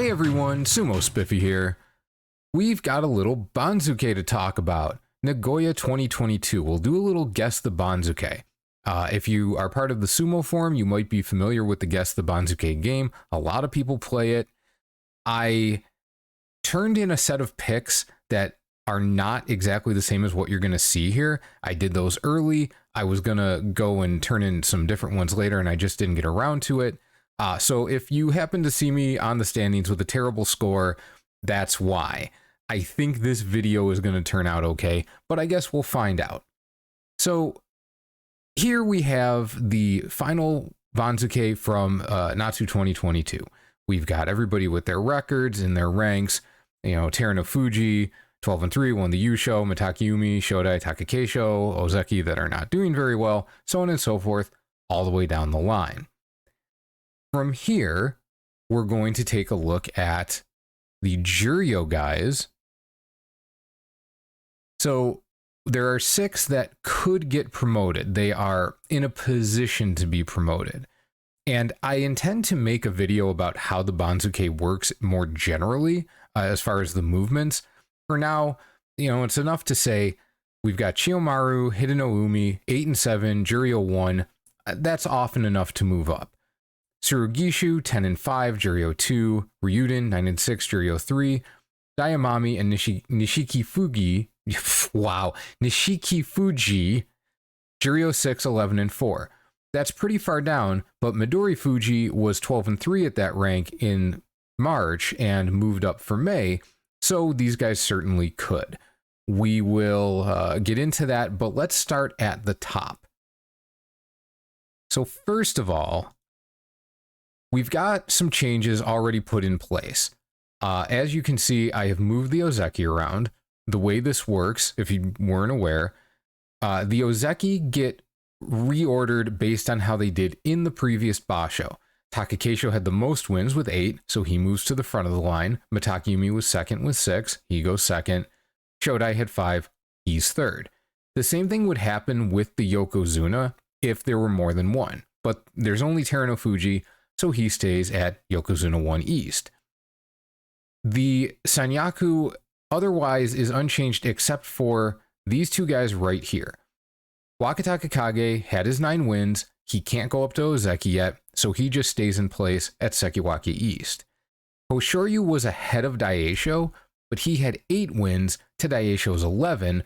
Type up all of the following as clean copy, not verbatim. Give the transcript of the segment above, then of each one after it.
Hey everyone, Sumo Spiffy here. We've got a little Banzuke to talk about. Nagoya 2022. We'll do a little Guess the Banzuke. If you are part of the Sumo forum, you might be familiar with the Guess the Banzuke game. A lot of people play it. I turned in a set of picks that are not exactly the same as what you're going to see here. I did those early. I was going to go and turn in some different ones later, and I just didn't get around to it. So if you happen to see me on the standings with a terrible score, that's why. I think this video is going to turn out okay, but I guess we'll find out. So here we have the final Banzuke from Natsu 2022. We've got everybody with their records and their ranks. You know, Terano Fuji, 12-3, won the Yusho, Mitakeumi, Shodai, Takakeisho, Ozeki that are not doing very well, so on and so forth, all the way down the line. From here, we're going to take a look at the Juryo guys. So there are 6 that could get promoted. They are in a position to be promoted. And I intend to make a video about how the Banzuke works more generally, as far as the movements. For now, you know, it's enough to say we've got Chiyomaru, Hidenoumi, 8 and 7, Juryo 1. That's often enough to move up. Tsurugishu, 10 and 5, Juryo 2, Ryuden, 9 and 6, Juryo 3, Dayamami and Nishiki Fuji, Juryo 6, 11 and 4. That's pretty far down, but Midori Fuji was 12 and 3 at that rank in March and moved up for May, so these guys certainly could. We will get into that, but let's start at the top. So first of all, we've got some changes already put in place. As you can see, I have moved the Ozeki around. The way this works, if you weren't aware, the Ozeki get reordered based on how they did in the previous Basho. Takakeisho had the most wins with 8, so he moves to the front of the line. Mitakeumi was second with 6, he goes second. Shodai had 5, he's third. The same thing would happen with the Yokozuna if there were more than one, but there's only Terano Fuji, so he stays at Yokozuna 1 East. The Sanyaku otherwise is unchanged except for these two guys right here. Wakataka Kage had his 9 wins, he can't go up to Ozeki yet, so he just stays in place at Sekiwake East. Hoshoryu was ahead of Daisho, but he had 8 wins to Daisho's 11,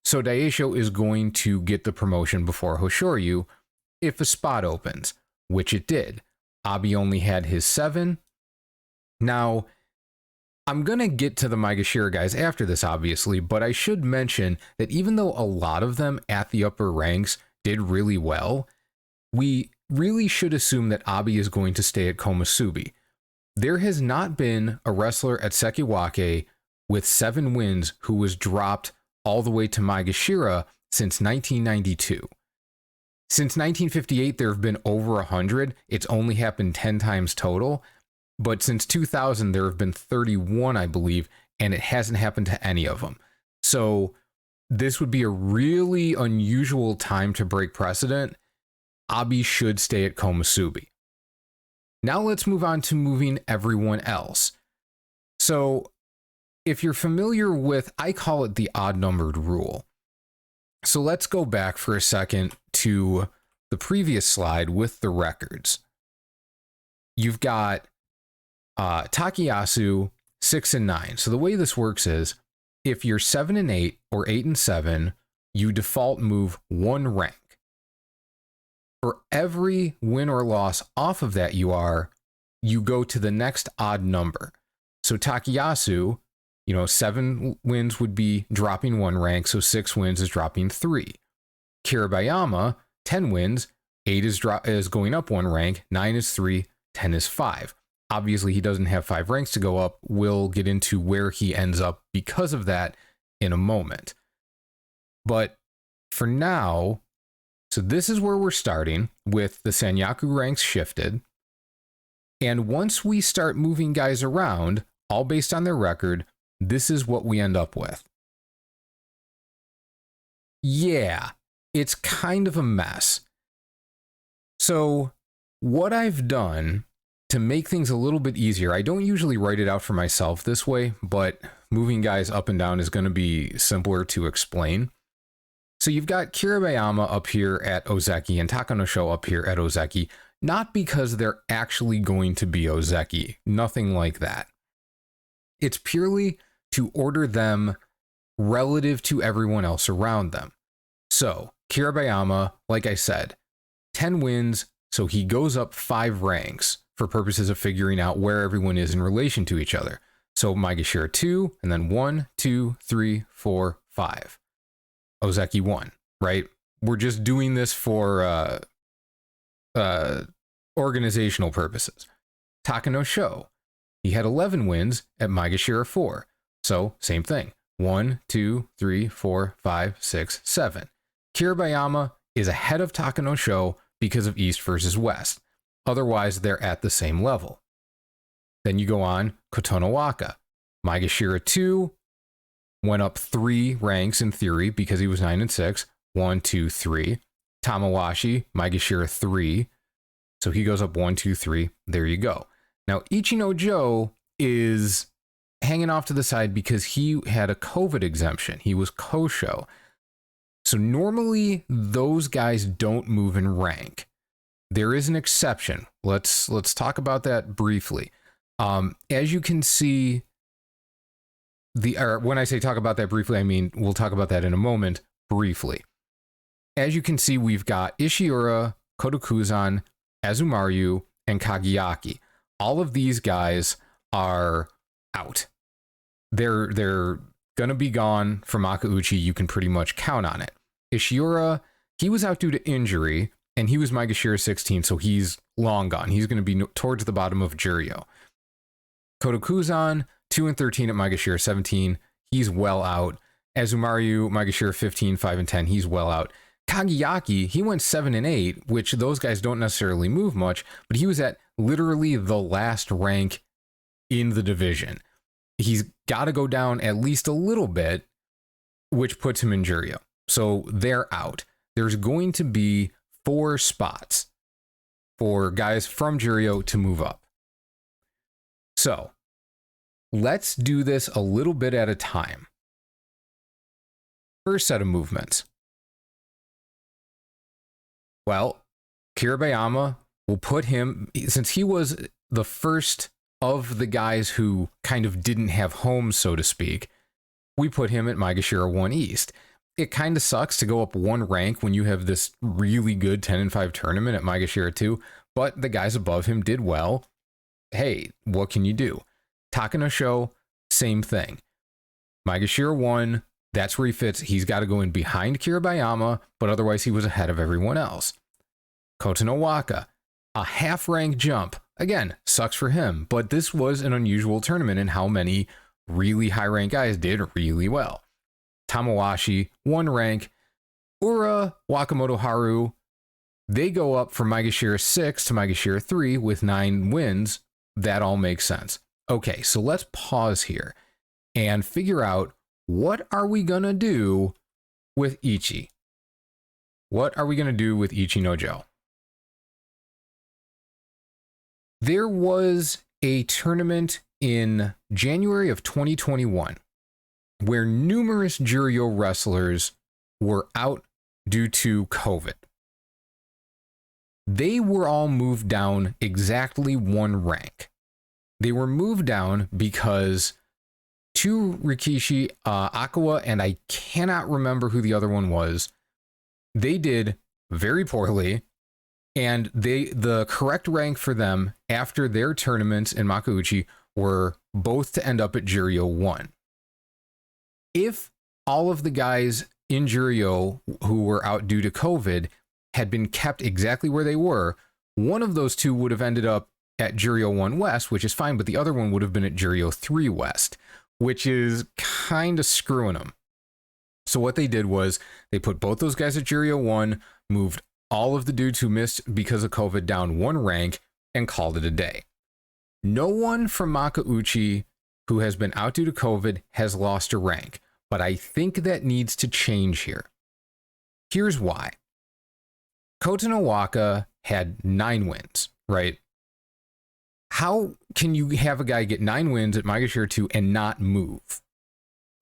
so Daisho is going to get the promotion before Hoshoryu if a spot opens, which it did. Abi only had his 7. Now, I'm going to get to the Maegashira guys after this, obviously, but I should mention that even though a lot of them at the upper ranks did really well, we really should assume that Abi is going to stay at Komusubi. There has not been a wrestler at Sekiwake with 7 wins who was dropped all the way to Maegashira since 1992. Since 1958, there have been over 100. It's only happened 10 times total. But since 2000, there have been 31, I believe, and it hasn't happened to any of them. So this would be a really unusual time to break precedent. Abi should stay at Komusubi. Now let's move on to moving everyone else. So if you're familiar with, I call it the odd-numbered rule. So let's go back for a second to the previous slide with the records. You've got Takayasu 6 and 9. So the way this works is if you're 7 and 8 or 8 and 7, you default move 1 rank. For every win or loss off of that you go to the next odd number. So Takayasu, 7 wins would be dropping 1 rank, so 6 wins is dropping 3. Kirabayama, 10 wins, 8 is going up 1 rank, 9 is 3, 10 is 5. Obviously, he doesn't have 5 ranks to go up. We'll get into where he ends up because of that in a moment. But for now, so this is where we're starting with the Sanyaku ranks shifted. And once we start moving guys around, all based on their record, this is what we end up with. Yeah, it's kind of a mess. So what I've done to make things a little bit easier, I don't usually write it out for myself this way, but moving guys up and down is going to be simpler to explain. So you've got Kirabayama up here at Ozeki and Takanosho up here at Ozeki, not because they're actually going to be Ozeki, nothing like that. It's purely to order them relative to everyone else around them. So Kirabayama, like I said, 10 wins, so he goes up 5 ranks for purposes of figuring out where everyone is in relation to each other. So Maegashira 2, and then 1, 2, 3, 4, 5. Ozeki 1, right? We're just doing this for organizational purposes. Takanosho, he had 11 wins at Maegashira 4. So same thing. 1, 2, 3, 4, 5, 6, 7. Kirabayama is ahead of Takanosho because of East versus West. Otherwise, they're at the same level. Then you go on, Kotonowaka. Maegashira 2 went up 3 ranks in theory because he was 9 and 6. 1, 2, 3. Tamawashi, Maegashira 3. So he goes up 1, 2, 3. There you go. Now, Ichino-jo is hanging off to the side because he had a COVID exemption. He was Kosho. So normally those guys don't move in rank. There is an exception. Let's talk about that briefly. As you can see, when I say talk about that briefly, I mean we'll talk about that in a moment briefly. As you can see, we've got Ishiura, Kodokuzan, Azumaryu, and Kageyaki. All of these guys are out. They're gonna be gone from Makuuchi. You can pretty much count on it. Ishiura, he was out due to injury, and he was Maegashira 16, so he's long gone. He's going to be towards the bottom of Juryo. Kodokuzan, 2 and 13 at Maegashira 17, he's well out. Azumaryu, Maegashira 15, 5 and 10, he's well out. Kageyaki, he went 7 and 8, which those guys don't necessarily move much, but he was at literally the last rank in the division. He's got to go down at least a little bit, which puts him in Juryo. So they're out. There's going to be 4 spots for guys from Juryo to move up. So let's do this a little bit at a time. First set of movements. Well, Kirabayama will put him, since he was the first of the guys who kind of didn't have homes, so to speak, we put him at Maegashira 1 East. It kind of sucks to go up 1 rank when you have this really good 10 and 5 tournament at Maegashira 2, but the guys above him did well. Hey, what can you do? Takanosho, same thing. Maegashira 1, that's where he fits. He's got to go in behind Kirabayama, but otherwise he was ahead of everyone else. Kotonowaka, a half rank jump. Again, sucks for him, but this was an unusual tournament in how many really high rank guys did really well. Tamawashi, 1 rank. Ura, Wakamoto Haru, they go up from Maegashira 6 to Maegashira 3 with 9 wins. That all makes sense. Okay, so let's pause here and figure out, what are we going to do with Ichi? What are we going to do with Ichino-jo? There was a tournament in January of 2021 where numerous Juryo wrestlers were out due to COVID. They were all moved down exactly 1 rank. They were moved down because 2 Rikishi, Akawa, and I cannot remember who the other one was, they did very poorly, and the correct rank for them after their tournaments in Makuuchi were both to end up at Juryo 1. If all of the guys in Juryo who were out due to COVID had been kept exactly where they were, one of those 2 would have ended up at Juryo 1 West, which is fine, but the other one would have been at Juryo 3 West, which is kind of screwing them. So what they did was they put both those guys at Juryo 1, moved all of the dudes who missed because of COVID down 1 rank, and called it a day. No one from Makuuchi who has been out due to COVID has lost a rank, but I think that needs to change here. Here's why. Kotonowaka had 9 wins, right? How can you have a guy get 9 wins at Maegashira 2 and not move?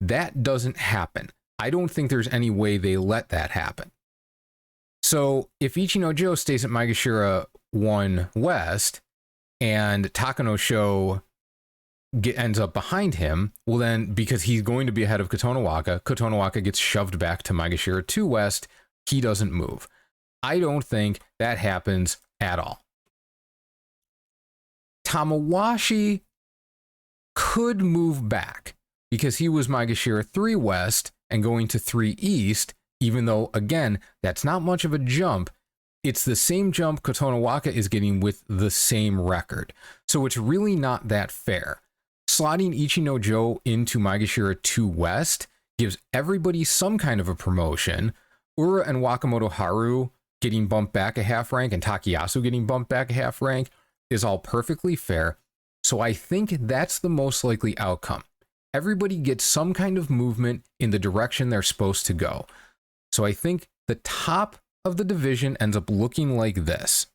That doesn't happen. I don't think there's any way they let that happen. So if Ichino-jo stays at Maegashira 1 West and Takano Sho ends up behind him, well then, because he's going to be ahead of Kotonowaka gets shoved back to Maegashira 2 West, he doesn't move. I don't think that happens at all. Tamawashi could move back because he was Maegashira 3 West and going to 3 East, even though, again, that's not much of a jump. It's the same jump Kotonowaka is getting with the same record. So it's really not that fair. Slotting Ichino-jo into Maegashira 2 West gives everybody some kind of a promotion. Ura and Wakamoto Haru getting bumped back a half rank and Takayasu getting bumped back a half rank is all perfectly fair. So I think that's the most likely outcome. Everybody gets some kind of movement in the direction they're supposed to go. So I think the top of the division ends up looking like this.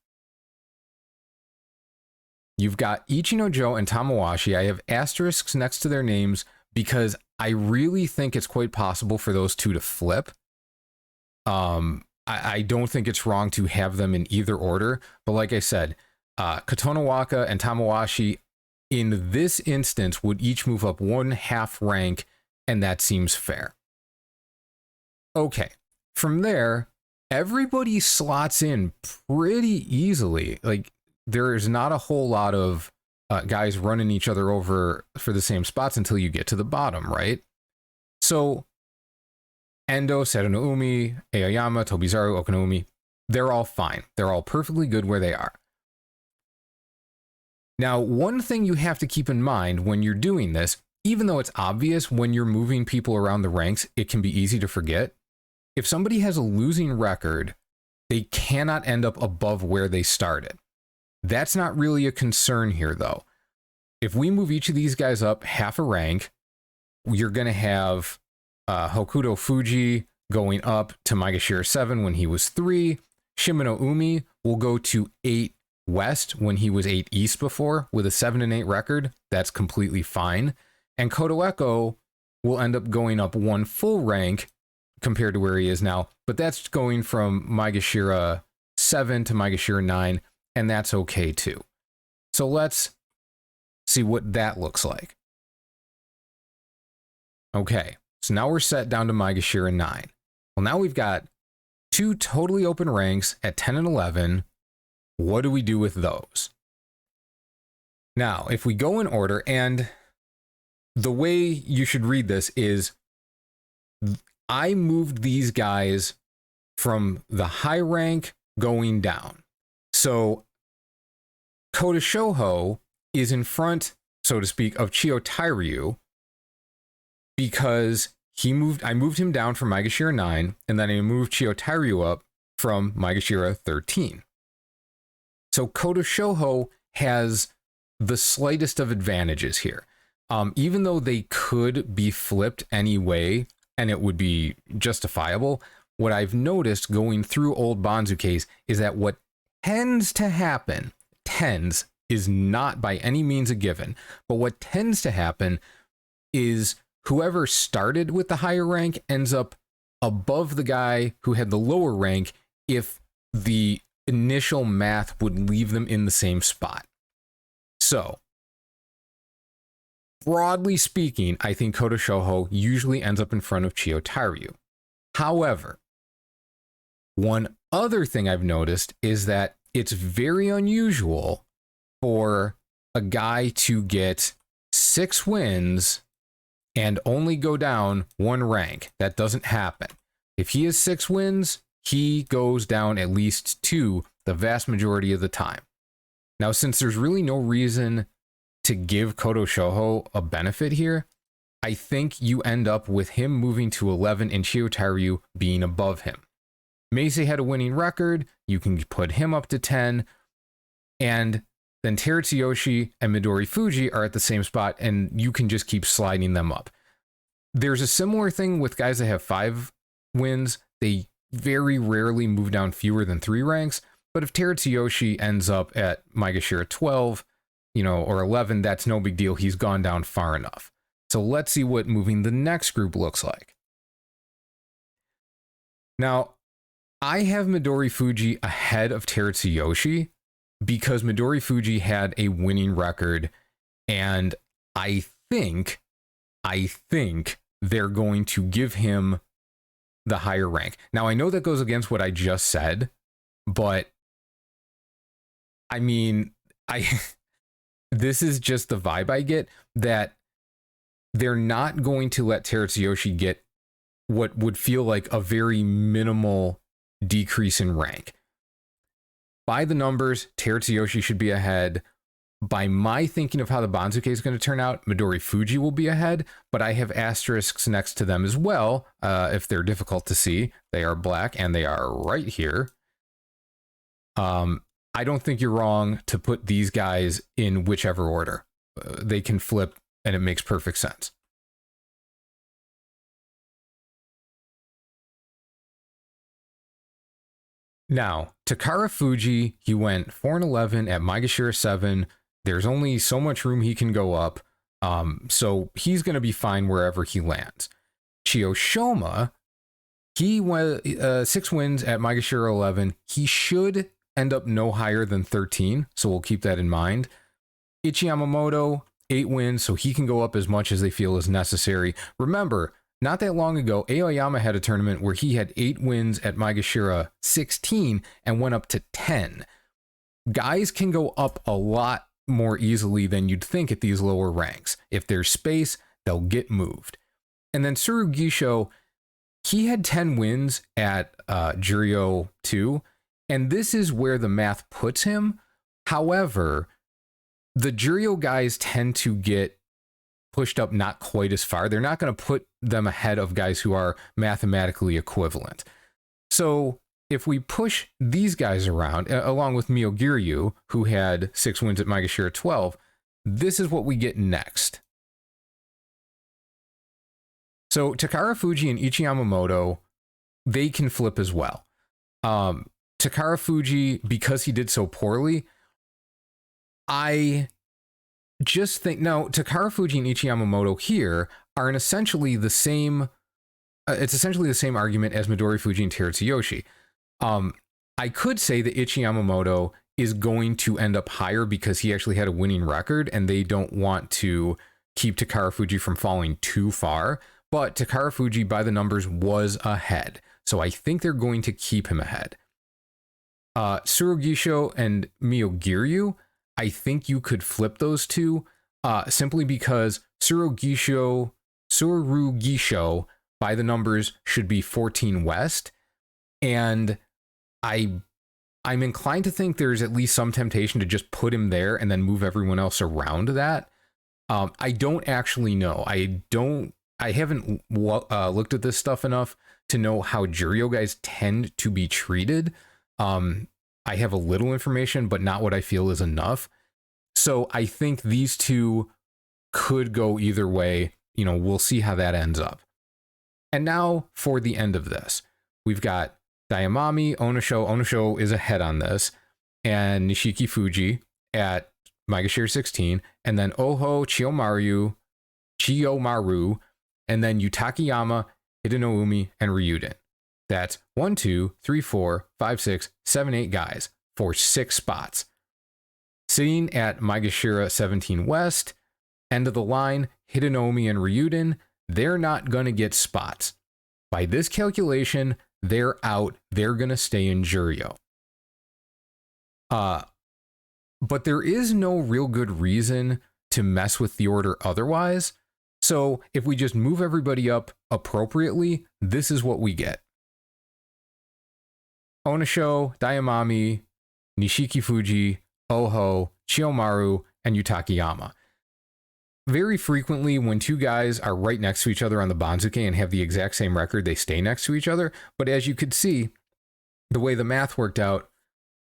You've got Ichino-jo and Tamawashi. I have asterisks next to their names because I really think it's quite possible for those two to flip. I don't think it's wrong to have them in either order, but like I said, Kotonowaka and Tamawashi in this instance would each move up 1/2 rank, and that seems fair. Okay, from there, everybody slots in pretty easily. Like, there's not a whole lot of guys running each other over for the same spots until you get to the bottom, right? So Endo, Sadanoumi, Aoyama, Tobizaru, Okanoumi, they're all fine. They're all perfectly good where they are. Now, one thing you have to keep in mind when you're doing this, even though it's obvious when you're moving people around the ranks, it can be easy to forget. If somebody has a losing record, they cannot end up above where they started. That's not really a concern here, though. If we move each of these guys up 1/2 a rank, you're going to have Hokuto Fuji going up to Maegashira 7 when he was 3. Shimano Umi will go to 8 West when he was 8 East before with a 7-8 record. That's completely fine. And Kotoeko will end up going up 1 full rank compared to where he is now, but that's going from Maegashira 7 to Maegashira 9, and that's okay too. So let's see what that looks like. Okay, so now we're set down to Maegashira 9. Well, now we've got 2 totally open ranks at 10 and 11. What do we do with those? Now, if we go in order, and the way you should read this is I moved these guys from the high rank going down. So Kota Shoho is in front, so to speak, of Chio Tairyu because I moved him down from Maegashira 9, and then I moved Chio Tairyu up from Maegashira 13. So Kota Shoho has the slightest of advantages here. Even though they could be flipped anyway, and it would be justifiable, what I've noticed going through old Banzukes is that what tends to happen, is not by any means a given, but what tends to happen is whoever started with the higher rank ends up above the guy who had the lower rank if the initial math would leave them in the same spot. So, broadly speaking, I think Kota Shoho usually ends up in front of Chio Tairyu. However, one other thing I've noticed is that it's very unusual for a guy to get 6 wins and only go down 1 rank. That doesn't happen. If he has 6 wins, he goes down at least 2 the vast majority of the time. Now, since there's really no reason to give Kota Shoho a benefit here, I think you end up with him moving to 11 and Chio Tairyu being above him. Meisei had a winning record. You can put him up to 10. And then Terutsuyoshi and Midori Fuji are at the same spot, and you can just keep sliding them up. There's a similar thing with guys that have 5 wins. They very rarely move down fewer than 3 ranks. But if Terutsuyoshi ends up at Maegashira 12, or 11, that's no big deal. He's gone down far enough. So let's see what moving the next group looks like. Now, I have Midori Fuji ahead of Terutsuyoshi because Midori Fuji had a winning record, and I think they're going to give him the higher rank. Now, I know that goes against what I just said, but I mean, this is just the vibe I get, that they're not going to let Terutsuyoshi get what would feel like a very minimal decrease in rank. By the numbers, Terutsuyoshi should be ahead. By my thinking of how the Banzuke is going to turn out, Midori Fuji will be ahead, but I have asterisks next to them as well. If they're difficult to see, they are black and they are right here. I don't think you're wrong to put these guys in whichever order. They can flip and it makes perfect sense. Now, Takara Fuji, he went 4 and 11 at Maegashira 7. There's only so much room he can go up, so he's going to be fine wherever he lands. Chiyoshima, he went 6 wins at Maegashira 11. He should end up no higher than 13, so we'll keep that in mind. Ichiyamamoto, 8 wins, so he can go up as much as they feel is necessary. Remember, not that long ago, Aoyama had a tournament where he had 8 wins at Maegashira 16 and went up to 10. Guys can go up a lot more easily than you'd think at these lower ranks. If there's space, they'll get moved. And then Tsurugisho, he had 10 wins at Juryo 2, and this is where the math puts him. However, the Juryo guys tend to get pushed up not quite as far. They're not going to put them ahead of guys who are mathematically equivalent. So if we push these guys around, along with Myogiryu, who had 6 wins at Maegashira 12, this is what we get next. So Takara Fuji and Ichiyamamoto, they can flip as well. Takara Fuji, because he did so poorly, I just think, no, Takara Fuji and Ichiyamamoto here are in essentially the same, it's essentially the same argument as Midori Fuji and Terutsuyoshi. I could say that Ichiyamamoto is going to end up higher because he actually had a winning record and they don't want to keep Takara Fuji from falling too far, but Takara Fuji by the numbers was ahead. So I think they're going to keep him ahead. Tsurugisho and Myogiryu, I think you could flip those two simply because Tsurugisho by the numbers should be 14 West. And I'm inclined to think there's at least some temptation to just put him there and then move everyone else around that. I don't actually know. I haven't looked at this stuff enough to know how Juryo guys tend to be treated. I have a little information, but not what I feel is enough. So I think these two could go either way. We'll see how that ends up. And now for the end of this, we've got Daiamami, Onosho. Onosho is ahead on this, and Nishiki Fuji at Maegashira 16, and then Oho, Chiyomaru, and then Yutakiyama, Hidenoumi, and Ryuden. That's 1, 2, 3, 4, 5, 6, 7, 8 guys for 6 spots. Sitting at Maegashira 17 West, end of the line, Hidenoumi and Ryuden, they're not going to get spots. By this calculation, they're out. They're going to stay in Juryo. But there is no real good reason to mess with the order otherwise. So if we just move everybody up appropriately, this is what we get. Onosho, Daiamami, Nishiki Fuji, Oho, Chiyomaru, and Yutakiyama. Very frequently, when two guys are right next to each other on the Banzuke and have the exact same record, they stay next to each other. But as you could see, the way the math worked out,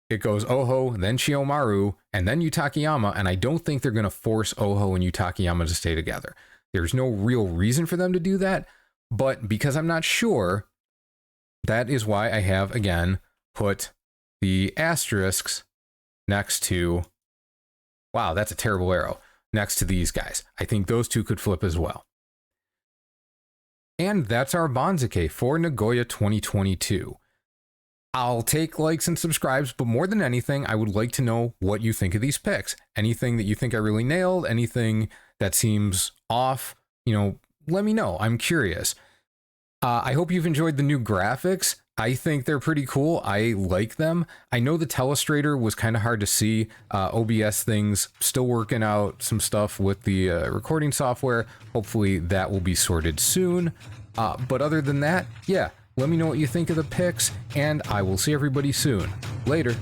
it goes Oho, then Chiyomaru, and then Yutakiyama, and I don't think they're going to force Oho and Yutakiyama to stay together. There's no real reason for them to do that, but because I'm not sure, that is why I have, again, put the asterisks next to wow, that's a terrible arrow, next to these guys. I think those two could flip as well. And that's our Banzuke for Nagoya 2022. I'll take likes and subscribes, but more than anything, I would like to know what you think of these picks. Anything that you think I really nailed, anything that seems off, let me know. I'm curious. I hope you've enjoyed the new graphics. I think they're pretty cool. I like them. I know the telestrator was kind of hard to see. OBS things, still working out some stuff with the recording software. Hopefully that will be sorted soon. But other than that, yeah, let me know what you think of the picks, and I will see everybody soon. Later.